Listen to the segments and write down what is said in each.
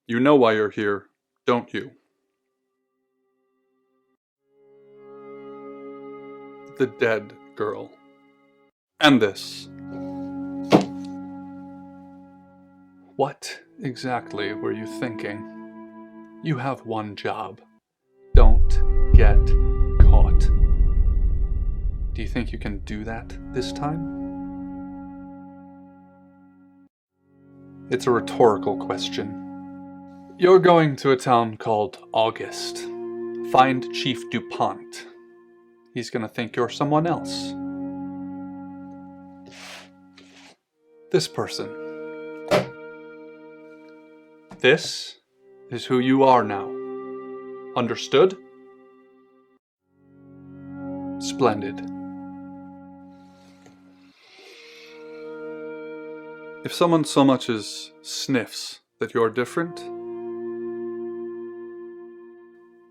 You know why you're here, don't you? The dead girl. And this. What exactly were you thinking? You have one job. Don't get caught. Do you think you can do that this time? It's a rhetorical question. You're going to a town called August. Find Chief DuPont. He's gonna think you're someone else. This person. This is who you are now. Understood? Splendid. If someone so much as sniffs that you're different,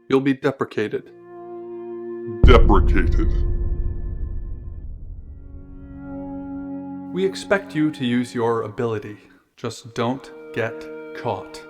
you'll be deprecated. Deprecated. We expect you to use your ability. Just don't get caught.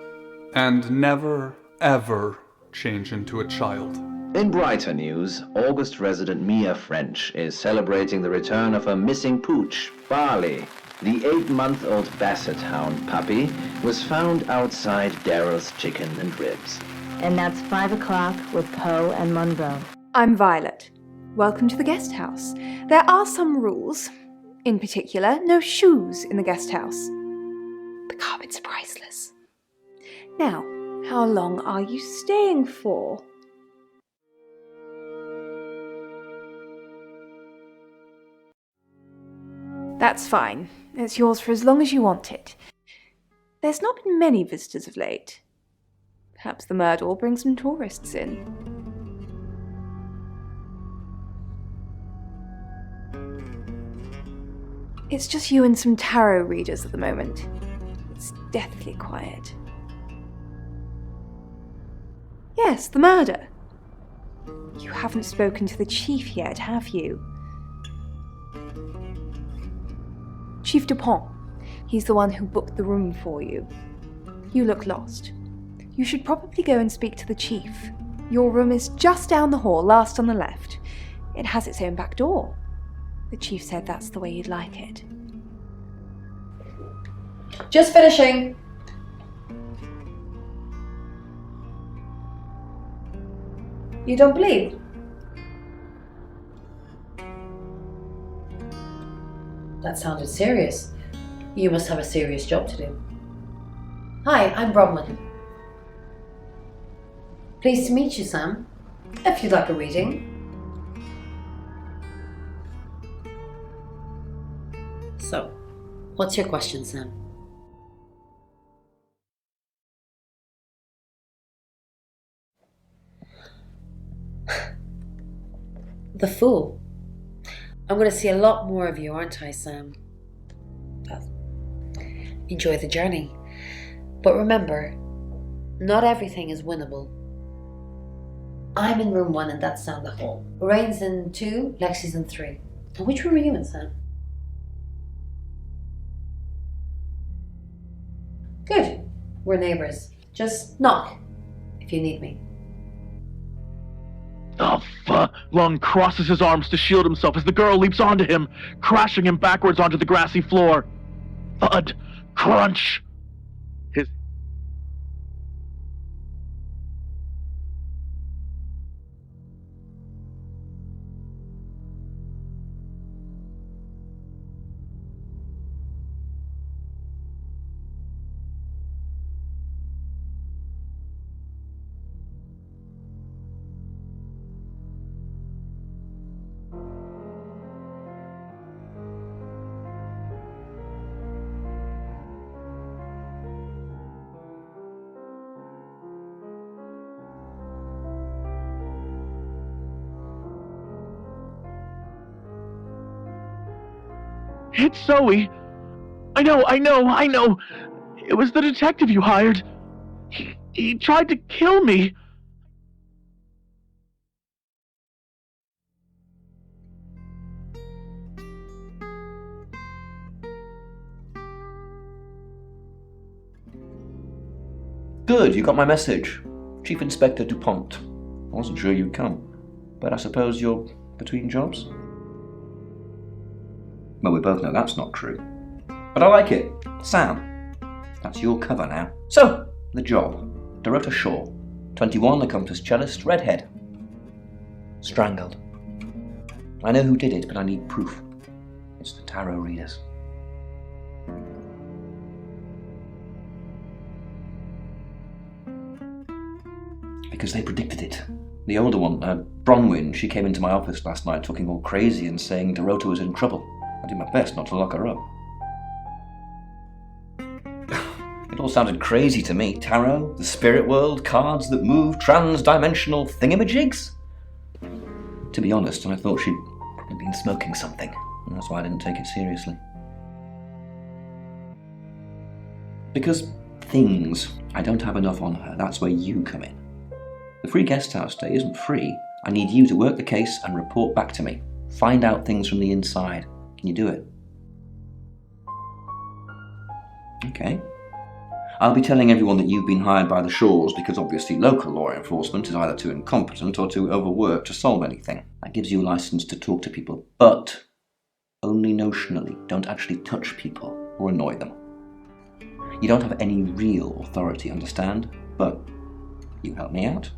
And never, ever change into a child. In brighter news, August resident Mia French is celebrating the return of her missing pooch, Barley. The 8-month-old Basset Hound puppy was found outside Daryl's Chicken and Ribs. And that's 5 o'clock with Poe and Monroe. I'm Violet. Welcome to the guest house. There are some rules. In particular, no shoes in the guest house. The carpets are priceless. Now, how long are you staying for? That's fine. It's yours for as long as you want it. There's not been many visitors of late. Perhaps the murder will bring some tourists in. It's just you and some tarot readers at the moment. It's deathly quiet. Yes, the murder. You haven't spoken to the chief yet, have you? Chief DuPont. He's the one who booked the room for you. You look lost. You should probably go and speak to the chief. Your room is just down the hall, last on the left. It has its own back door. The chief said that's the way you'd like it. Just finishing. You don't believe? That sounded serious. You must have a serious job to do. Hi, I'm Bronwyn. Pleased to meet you, Sam. If you'd like a reading. So, what's your question, Sam? The Fool. I'm going to see a lot more of you, aren't I, Sam? Well, enjoy the journey. But remember, not everything is winnable. I'm in room 1 and that's down the hall. Lorraine's in 2, Lexi's in 3. And which room are you in, Sam? Good. We're neighbours. Just knock if you need me. Oh, fuck. Lung crosses his arms to shield himself as the girl leaps onto him, crashing him backwards onto the grassy floor. Thud. Crunch. His... It's Zoe. I know. It was the detective you hired. He tried to kill me. Good, you got my message. Chief Inspector DuPont. I wasn't sure you'd come, but I suppose you're between jobs? Well, we both know that's not true. But I like it. Sam. That's your cover now. So, the job. Dorota Shaw. 21, accomplished cellist, redhead. Strangled. I know who did it, but I need proof. It's the tarot readers. Because they predicted it. The older one, Bronwyn, she came into my office last night talking all crazy and saying Dorota was in trouble. I did my best not to lock her up. It all sounded crazy to me. Tarot, the spirit world, cards that move, trans-dimensional thingamajigs? To be honest, I thought she'd probably been smoking something, and that's why I didn't take it seriously. Because things, I don't have enough on her, that's where you come in. The free guest house stay isn't free. I need you to work the case and report back to me. Find out things from the inside. Can you do it? Okay. I'll be telling everyone that you've been hired by the Shaws because obviously local law enforcement is either too incompetent or too overworked to solve anything. That gives you a license to talk to people, but only notionally. Don't actually touch people or annoy them. You don't have any real authority, understand? But you help me out,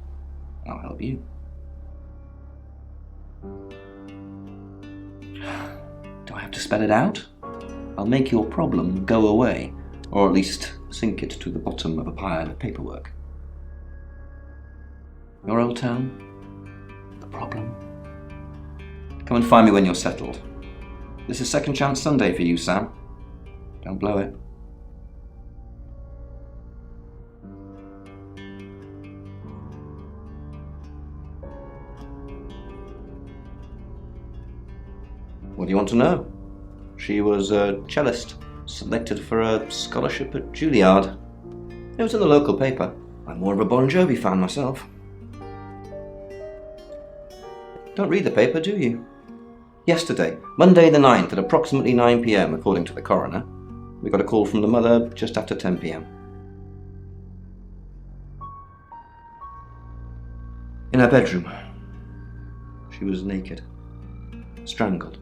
I'll help you. Do I have to spell it out? I'll make your problem go away, or at least sink it to the bottom of a pile of paperwork. Your old town? The problem? Come and find me when you're settled. This is Second Chance Sunday for you, Sam. Don't blow it. What do you want to know? She was a cellist, selected for a scholarship at Juilliard. It was in the local paper. I'm more of a Bon Jovi fan myself. Don't read the paper, do you? Yesterday, Monday the 9th at approximately 9 p.m, according to the coroner, we got a call from the mother just after 10 p.m. In her bedroom. She was naked. Strangled.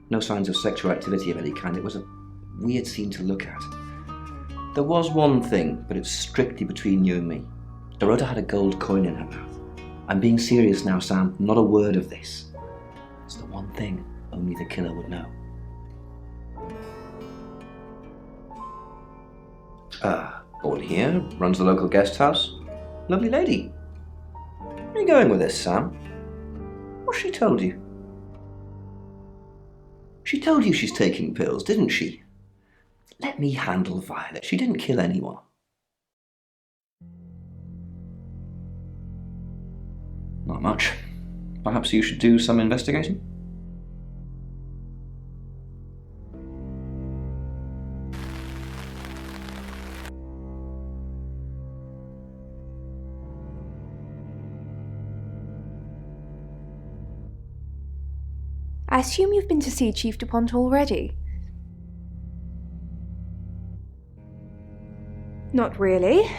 No signs of sexual activity of any kind. It was a weird scene to look at. There was one thing, but it's strictly between you and me. Dorota had a gold coin in her mouth. I'm being serious now, Sam. Not a word of this. It's the one thing only the killer would know. Born here, runs the local guest house. Lovely lady. Where are you going with this, Sam? What's she told you? She told you she's taking pills, didn't she? Let me handle Violet. She didn't kill anyone. Not much. Perhaps you should do some investigating? I assume you've been to see Chief DuPont already? Not really.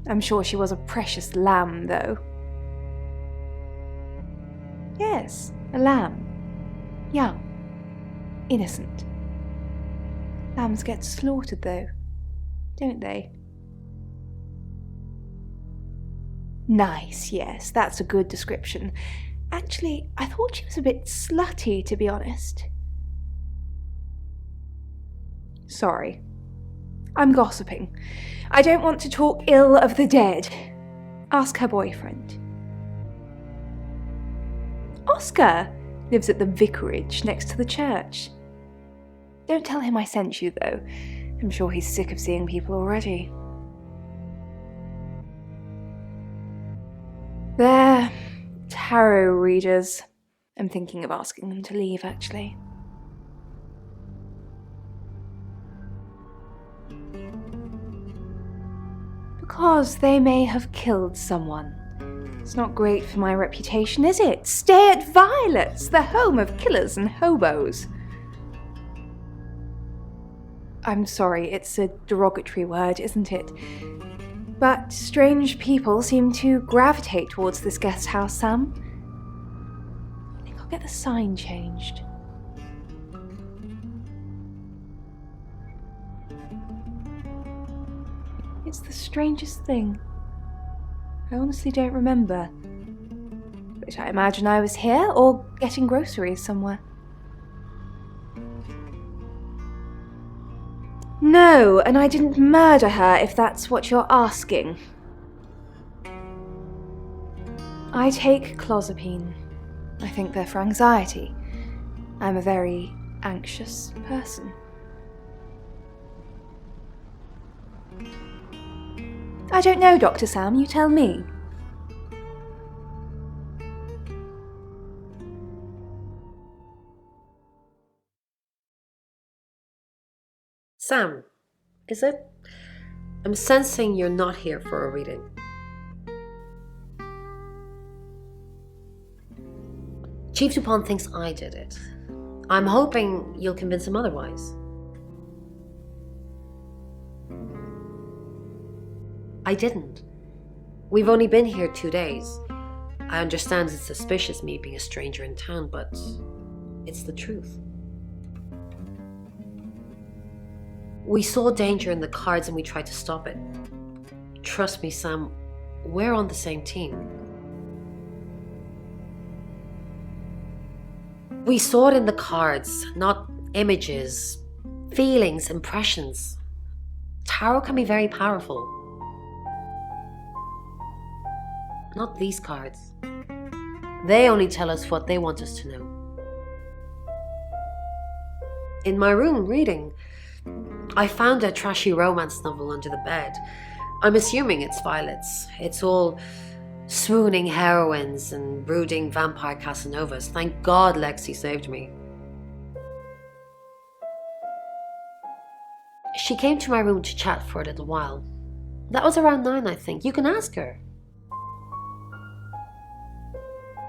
I'm sure she was a precious lamb, though. Yes, a lamb. Young. Innocent. Lambs get slaughtered, though, don't they? Nice, yes, that's a good description. Actually, I thought she was a bit slutty, to be honest. Sorry. I'm gossiping. I don't want to talk ill of the dead. Ask her boyfriend. Oscar lives at the vicarage next to the church. Don't tell him I sent you, though. I'm sure he's sick of seeing people already. They're tarot readers. I'm thinking of asking them to leave, actually. Because they may have killed someone. It's not great for my reputation, is it? Stay at Violet's, the home of killers and hobos. I'm sorry, it's a derogatory word, isn't it? But strange people seem to gravitate towards this guest house, Sam. I think I'll get the sign changed. It's the strangest thing. I honestly don't remember. But I imagine I was here or getting groceries somewhere. No, and I didn't murder her, if that's what you're asking. I take clozapine. I think they're for anxiety. I'm a very anxious person. I don't know, Dr. Sam, you tell me. Sam, is it? I'm sensing you're not here for a reading. Chief Dupont thinks I did it. I'm hoping you'll convince him otherwise. I didn't. We've only been here 2 days. I understand it's suspicious me being a stranger in town, but it's the truth. We saw danger in the cards and we tried to stop it. Trust me, Sam, we're on the same team. We saw it in the cards, not images, feelings, impressions. Tarot can be very powerful. Not these cards. They only tell us what they want us to know. In my room, reading, I found a trashy romance novel under the bed. I'm assuming it's Violet's. It's all swooning heroines and brooding vampire Casanovas. Thank God Lexi saved me. She came to my room to chat for a little while. That was around 9, I think. You can ask her.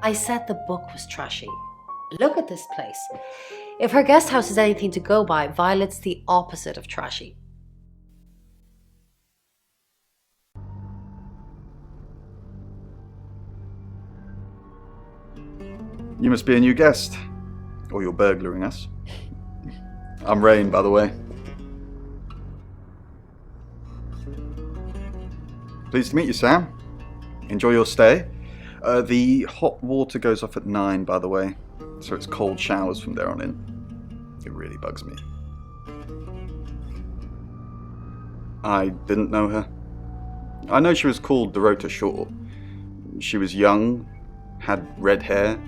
I said the book was trashy. Look at this place. If her guest house is anything to go by, Violet's the opposite of trashy. You must be a new guest. Or you're burglaring us. I'm Rain, by the way. Pleased to meet you, Sam. Enjoy your stay. The hot water goes off at 9, by the way, so it's cold showers from there on in. It really bugs me. I didn't know her. I know she was called Dorota Shaw. She was young, had red hair,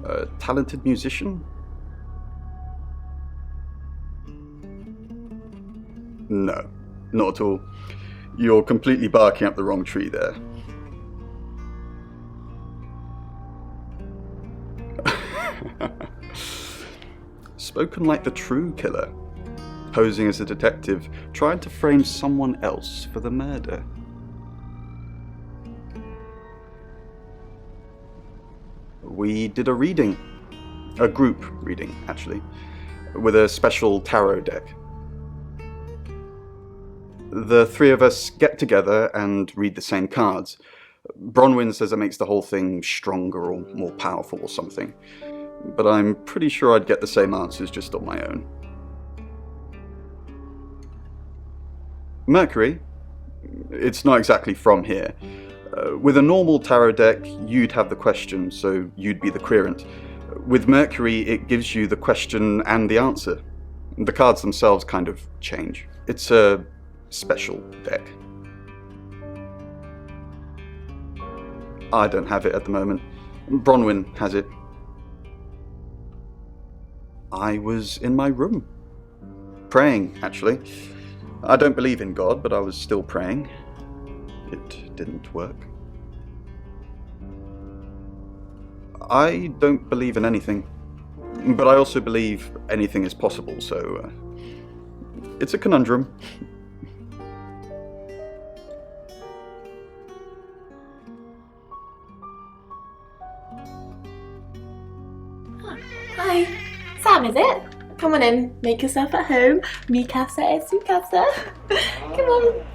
a talented musician. No, not at all. You're completely barking up the wrong tree there. Spoken like the true killer, posing as a detective, trying to frame someone else for the murder. We did a reading, a group reading actually, with a special tarot deck. The three of us get together and read the same cards. Bronwyn says it makes the whole thing stronger or more powerful or something, but I'm pretty sure I'd get the same answers just on my own. Mercury, it's not exactly from here. With a normal tarot deck, you'd have the question, so you'd be the querent. With Mercury, it gives you the question and the answer. The cards themselves kind of change. It's a special deck. I don't have it at the moment. Bronwyn has it. I was in my room. Praying, actually. I don't believe in God, but I was still praying. It didn't work. I don't believe in anything, but I also believe anything is possible, so it's a conundrum. Hi. Sam, is it? Come on in, make yourself at home. Mi casa es su casa. Come on.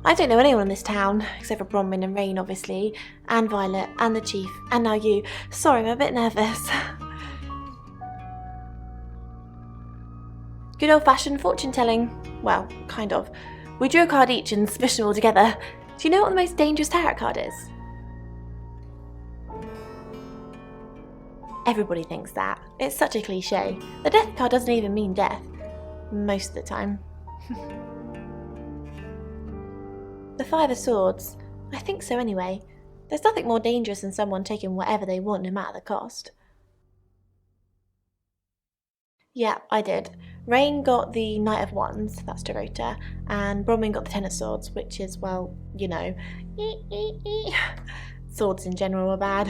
I don't know anyone in this town, except for Bronwyn and Rain, obviously, and Violet, and the Chief, and now you. Sorry, I'm a bit nervous. Good old-fashioned fortune-telling. Well, kind of. We drew a card each and smushed them all together. Do you know what the most dangerous tarot card is? Everybody thinks that. It's such a cliche. The death card doesn't even mean death. Most of the time. The Five of Swords. I think so anyway. There's nothing more dangerous than someone taking whatever they want no matter the cost. Yeah, I did. Rain got the Knight of Wands, that's Dorota, and Bronwyn got the Ten of Swords, which is, well, you know, swords in general are bad.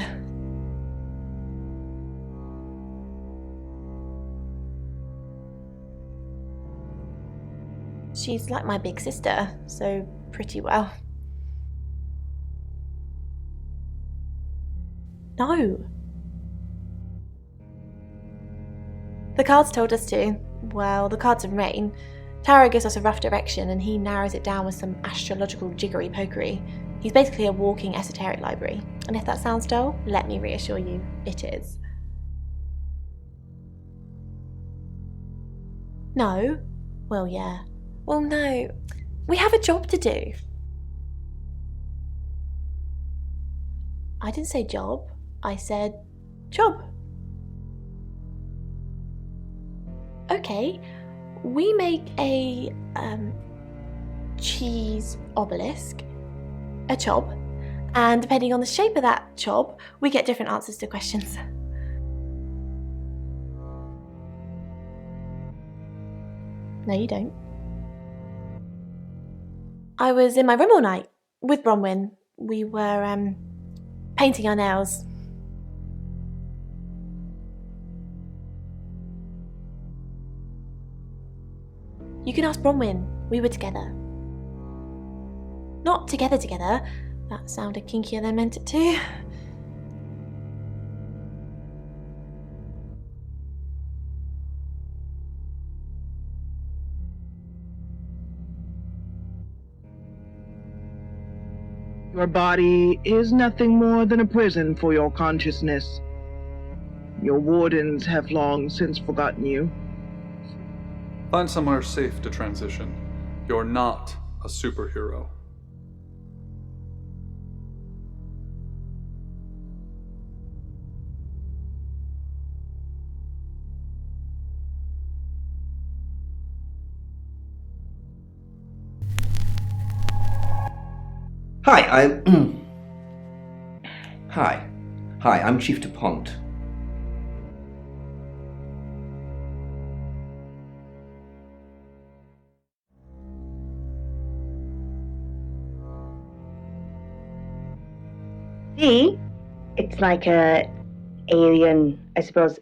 She's like my big sister, so pretty well. No. The cards told us to. Well, the cards in Rain. Tarot gives us a rough direction and he narrows it down with some astrological jiggery-pokery. He's basically a walking esoteric library. And if that sounds dull, let me reassure you, it is. No? Well, yeah. Well, no. We have a job to do. I didn't say job. I said job. Okay, we make a cheese obelisk, a chob, and depending on the shape of that chob, we get different answers to questions. No, you don't. I was in my room all night with Bronwyn. We were painting our nails. You can ask Bronwyn. We were together. Not together. That sounded kinkier than I meant it to. Your body is nothing more than a prison for your consciousness. Your wardens have long since forgotten you. Find somewhere safe to transition. You're not a superhero. Hi, I'm Chief DuPont. See? It's like a alien, I suppose,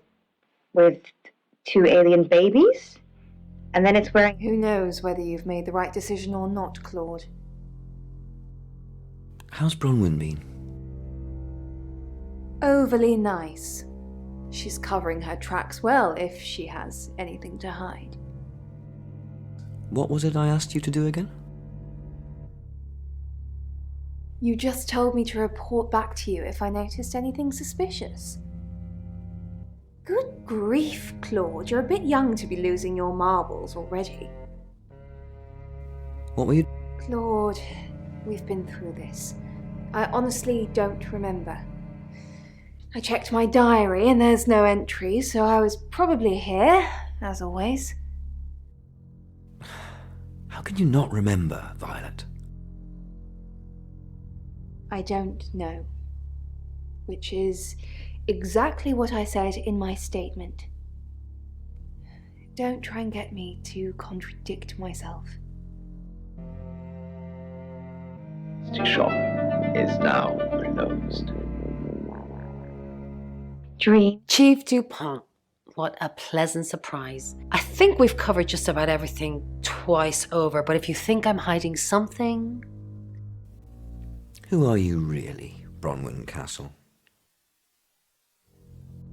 with two alien babies? And then it's wearing... Who knows whether you've made the right decision or not, Claude? How's Bronwyn been? Overly nice. She's covering her tracks well if she has anything to hide. What was it I asked you to do again? You just told me to report back to you if I noticed anything suspicious. Good grief, Claude. You're a bit young to be losing your marbles already. What were you... Claude, we've been through this. I honestly don't remember. I checked my diary and there's no entry, so I was probably here, as always. How can you not remember, Violet? I don't know. Which is exactly what I said in my statement. Don't try and get me to contradict myself. The shop is now closed. Dream. Chief DuPont, what a pleasant surprise. I think we've covered just about everything twice over, but if you think I'm hiding something... Who are you really, Bronwyn Castle?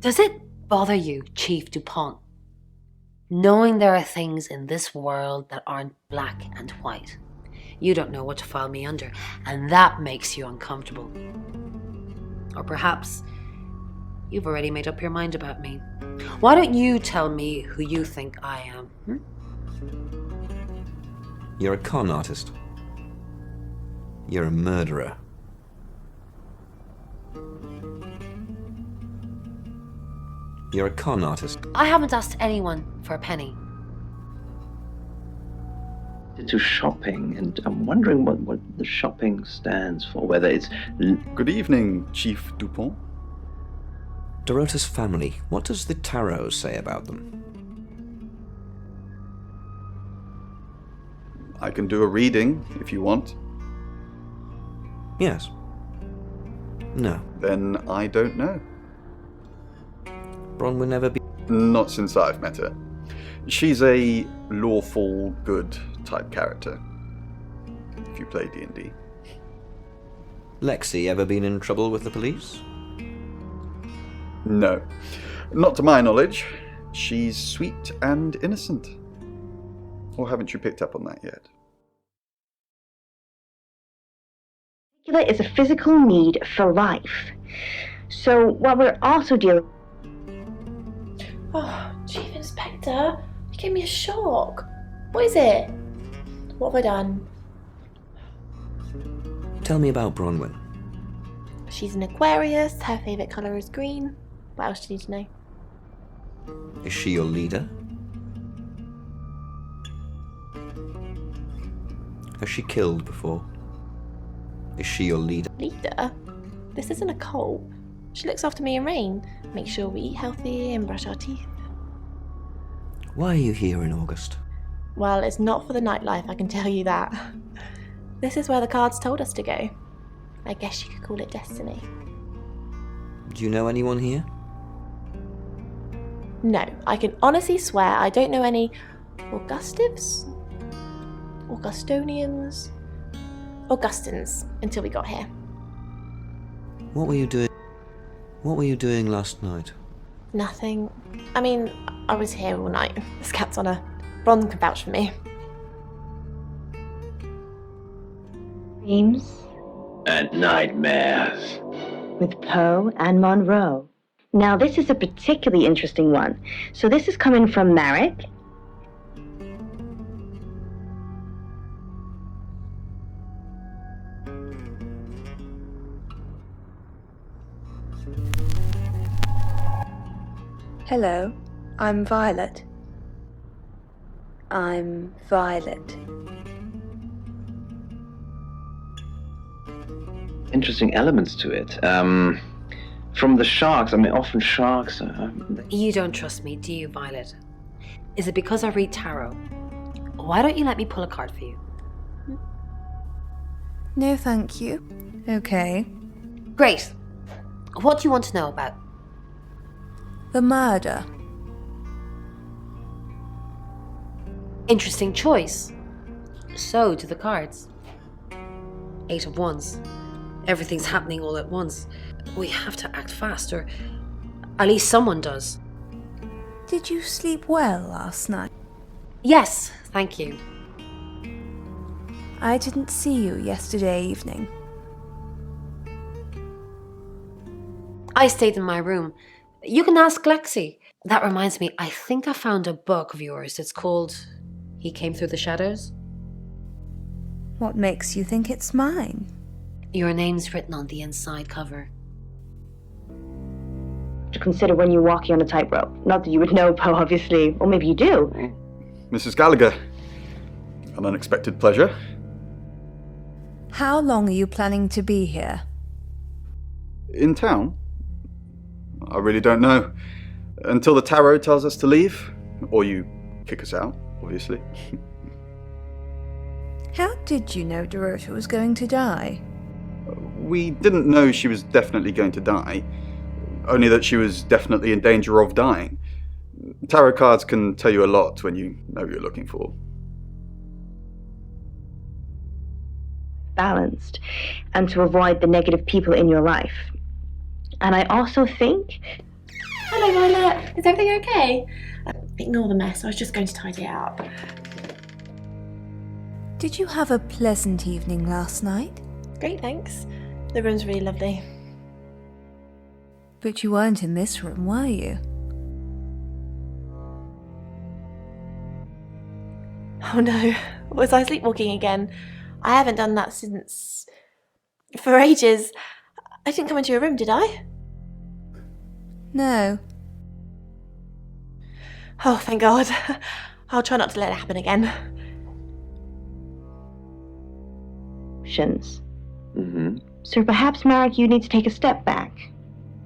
Does it bother you, Chief DuPont? Knowing there are things in this world that aren't black and white. You don't know what to file me under, and that makes you uncomfortable. Or perhaps you've already made up your mind about me. Why don't you tell me who you think I am? You're a con artist. You're a murderer. You're a con artist. I haven't asked anyone for a penny. To shopping, and I'm wondering what the shopping stands for, whether it's... Good evening, Chief Dupont. Dorota's family, what does the tarot say about them? I can do a reading, if you want. Yes. No. Then I don't know. Bronwyn never be... Not since I've met her. She's a lawful good type character, if you play D&D. Lexi ever been in trouble with the police? No. Not to my knowledge. She's sweet and innocent. Or haven't you picked up on that yet? Is a physical need for life. So what we're also dealing... Oh, Chief Inspector, you gave me a shock. What is it? What have I done? Tell me about Bronwyn. She's an Aquarius, her favourite colour is green. What else do you need to know? Is she your leader? Has she killed before? Is she your leader? Leader? This isn't a cult. She looks after me and Rain. Make sure we eat healthy and brush our teeth. Why are you here in August? Well, it's not for the nightlife, I can tell you that. This is where the cards told us to go. I guess you could call it destiny. Do you know anyone here? No, I can honestly swear I don't know any Augustives? Augustonians? Augustins until we got here. What were you doing? What were you doing last night? Nothing. I mean, I was here all night. This cat's on a... Bron can vouch for me. Dreams And nightmares. with Poe and Monroe. Now this is a particularly interesting one. So this is coming from Marek. Hello, I'm Violet. I'm Violet. Interesting elements to it. From the sharks, I mean, often sharks are... You don't trust me, do you, Violet? Is it because I read tarot? Why don't you let me pull a card for you? No, thank you. Okay. Great. What do you want to know about? The murder. Interesting choice. So do the cards. 8 of Wands. Everything's happening all at once. We have to act fast, or at least someone does. Did you sleep well last night? Yes, thank you. I didn't see you yesterday evening. I stayed in my room. You can ask Lexi. That reminds me, I think I found a book of yours. It's called He Came Through the Shadows. What makes you think it's mine? Your name's written on the inside cover. To consider when you're walking on a tightrope. Not that you would know, Poe, obviously. Or maybe you do. Mrs. Gallagher, an unexpected pleasure. How long are you planning to be here? In town? I really don't know. Until the tarot tells us to leave. Or you kick us out, obviously. How did you know Dorota was going to die? We didn't know she was definitely going to die. Only that she was definitely in danger of dying. Tarot cards can tell you a lot when you know what you're looking for. Balanced. And to avoid the negative people in your life. And I also think... Hello, Violet. Is everything okay? Ignore the mess, I was just going to tidy it up. Did you have a pleasant evening last night? Great, thanks. The room's really lovely. But you weren't in this room, were you? Oh no, was I sleepwalking again? I haven't done that since... for ages. I didn't come into your room, did I? No. Oh, thank God. I'll try not to let it happen again. Mm-hmm. So perhaps, Marek, you need to take a step back.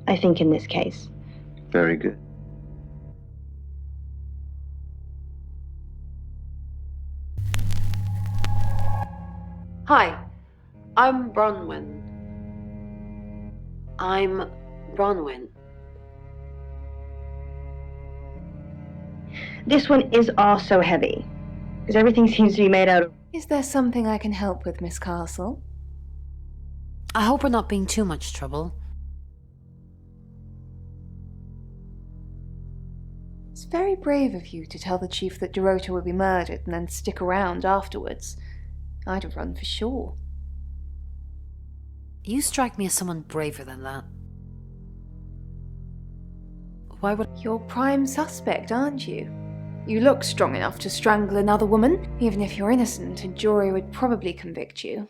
I think in this case. Very good. Hi, I'm Bronwyn. This one is also heavy, because everything seems to be made out of... Is there something I can help with, Miss Castle? I hope we're not being too much trouble. It's very brave of you to tell the chief that Dorota would be murdered and then stick around afterwards. I'd have run for sure. You strike me as someone braver than that. Why would... You're prime suspect, aren't you? You look strong enough to strangle another woman. Even if you're innocent, a jury would probably convict you.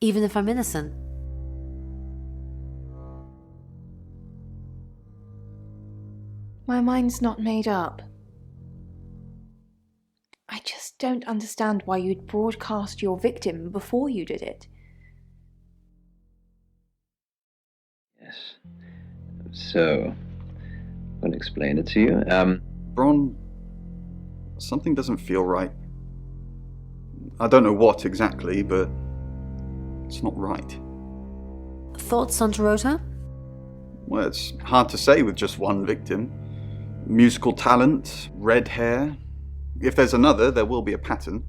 Even if I'm innocent? My mind's not made up. I just don't understand why you'd broadcast your victim before you did it. Yes. So, I'm going to explain it to you. Bron, something doesn't feel right. I don't know what exactly, but it's not right. Thoughts on Dorota? Well, it's hard to say with just one victim. Musical talent, red hair. If there's another, there will be a pattern.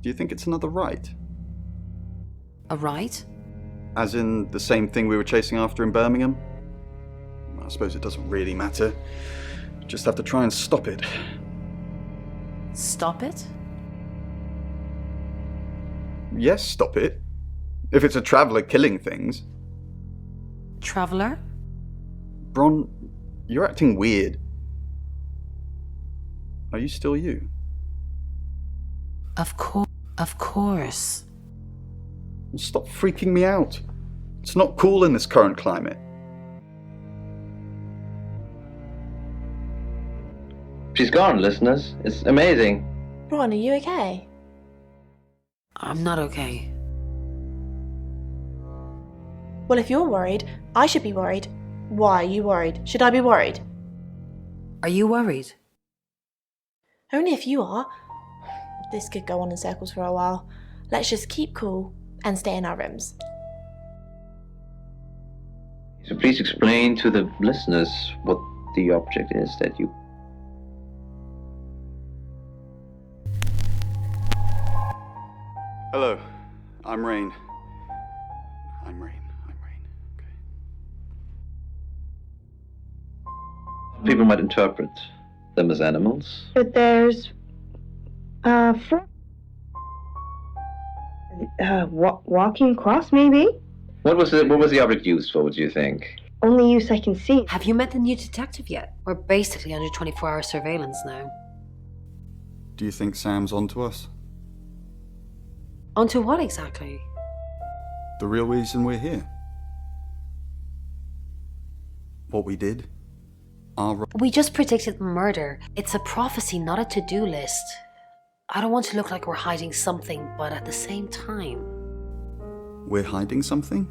Do you think it's another right? A right? As in the same thing we were chasing after in Birmingham? I suppose it doesn't really matter. Just have to try and stop it. Stop it? Yes, stop it. If it's a traveller killing things. Traveller? Bron, you're acting weird. Are you still you? Of course. Well, stop freaking me out. It's not cool in this current climate. She's gone, listeners. It's amazing. Ron, are you okay? I'm not okay. Well, if you're worried, I should be worried. Why are you worried? Should I be worried? Are you worried? Only if you are. This could go on in circles for a while. Let's just keep cool and stay in our rooms. So please explain to the listeners what the object is that you... Hello, I'm Rain. Okay. People might interpret them as animals. But there's... walking across, maybe? What was the object used for, what do you think? Only use I can see. Have you met the new detective yet? We're basically under 24-hour surveillance now. Do you think Sam's onto us? Onto what exactly? The real reason we're here. What we did. We just predicted murder. It's a prophecy, not a to-do list. I don't want to look like we're hiding something, but at the same time... We're hiding something?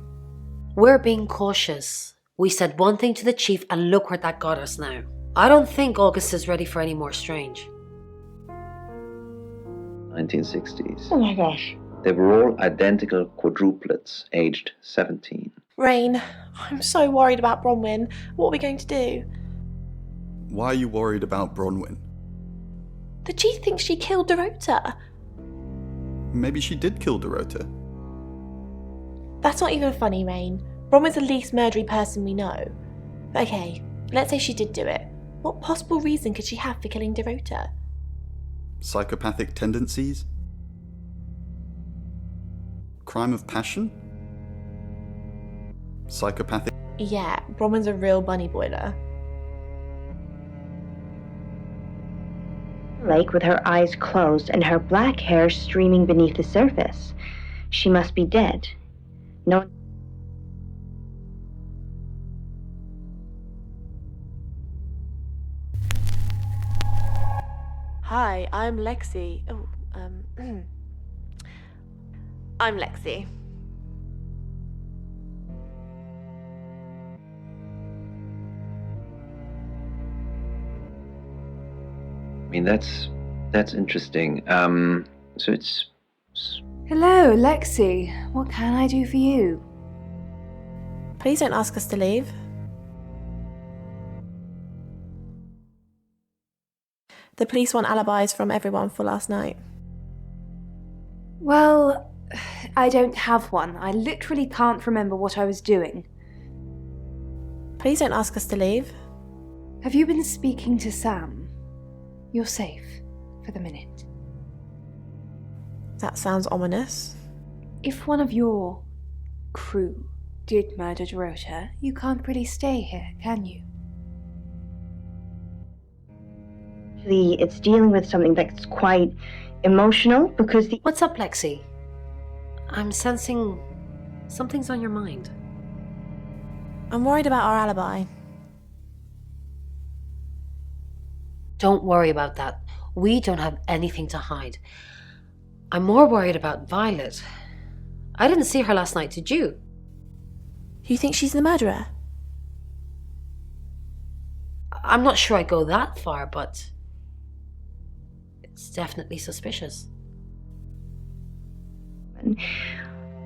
We're being cautious. We said one thing to the chief and look where that got us now. I don't think August is ready for any more strange. 1960s. Oh my gosh. They were all identical quadruplets, aged 17. Rain, I'm so worried about Bronwyn. What are we going to do? Why are you worried about Bronwyn? The chief thinks she killed Dorota. Maybe she did kill Dorota. That's not even funny, Rain. Bronwyn's the least murdery person we know. Okay, let's say she did do it. What possible reason could she have for killing Dorota? Psychopathic tendencies? Crime of passion? Psychopathic. Yeah, Bronwyn's a real bunny boiler. Lake with her eyes closed and her black hair streaming beneath the surface. She must be dead. No. Hi, I'm Lexi. I'm Lexi. I mean, that's interesting. So it's... Hello, Lexi. What can I do for you? Please don't ask us to leave. The police want alibis from everyone for last night. Well, I don't have one. I literally can't remember what I was doing. Please don't ask us to leave. Have you been speaking to Sam? You're safe for the minute. That sounds ominous. If one of your crew did murder Dorota, you can't really stay here, can you? Actually, it's dealing with something that's quite emotional because the... What's up, Lexi? I'm sensing something's on your mind. I'm worried about our alibi. Don't worry about that. We don't have anything to hide. I'm more worried about Violet. I didn't see her last night, did you? You think she's the murderer? I'm not sure I'd go that far, but it's definitely suspicious.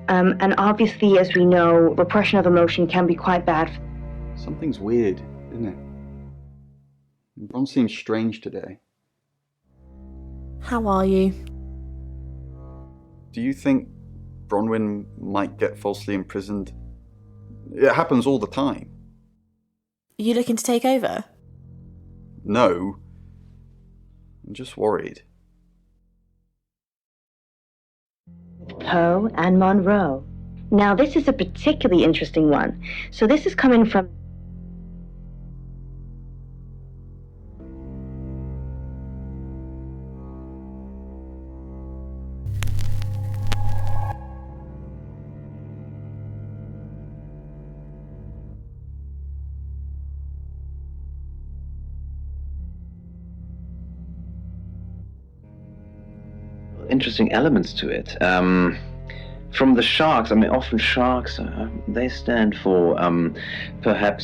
And obviously, as we know, repression of emotion can be quite bad. Something's weird, isn't it? Bron seems strange today. How are you? Do you think Bronwyn might get falsely imprisoned? It happens all the time. You looking to take over? No. I'm just worried. Poe and Monroe. Now, this is a particularly interesting one. So this is coming from... interesting elements to it. From the sharks, I mean, often sharks, they stand for perhaps